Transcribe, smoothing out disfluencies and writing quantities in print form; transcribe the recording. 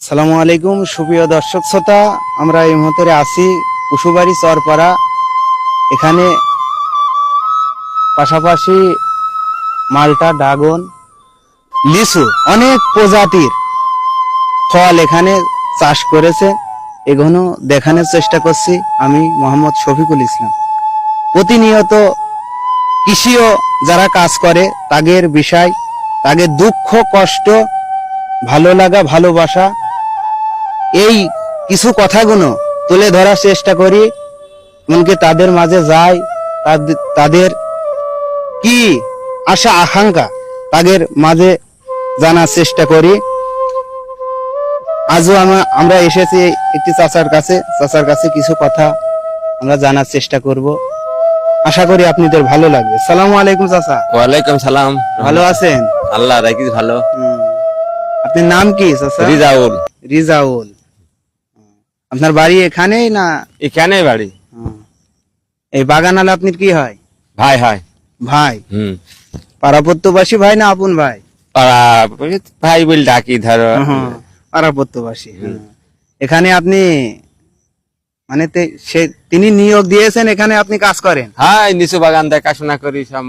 সালামু আলাইকুম সুপ্রিয় দর্শক শ্রোতা, আমরা এই মুহূর্তে আছি কুশুবাড়ি চরপাড়া। এখানে পাশাপাশি মালটা, ড্রাগন, লিচু অনেক প্রজাতির ফল এখানে চাষ করেছে। এগুলো দেখানোর চেষ্টা করছি আমি মোহাম্মদ শফিকুল ইসলাম। প্রতিনিয়ত কৃষিও যারা কাজ করে তাদের বিষয়, তাদের দুঃখ কষ্ট, ভালো লাগা ভালোবাসা, এই কিছু কথাগুলো তুলে ধরার চেষ্টা করি। এমনকি তাদের মাঝে যাই, তাদের কি আশা আকাঙ্ক্ষা তাদের মাঝে জানার চেষ্টা করি। আজও আমরা এসেছি একটি চাচার কাছে কিছু কথা আমরা জানার চেষ্টা করব। আশা করি আপনাদের ভালো লাগবে। সালামু আলাইকুম চাচা। ওয়ালাইকুম সালাম। ভালো আছেন? আল্লাহ রাখিস ভালো। আপনার নাম কি চাচা? রিজাউল। রিজাউল। আপনার বাড়ি এখানেই না? এখানে বাড়ি। এই বাগানালে আপনার কি হয়? ভাই হয়। ভাই। হুম। পাড়াপত্যবাসী ভাই না আপন ভাই? ভাই বলে ডাকি ধরো। পাড়াপত্যবাসী। এখানে আপনি মানে তিনি নিয়োগ দিয়েছেন, এখানে আপনি কাজ করেন? হ্যাঁ, নিচু বাগান দেখাশোনা করি সব।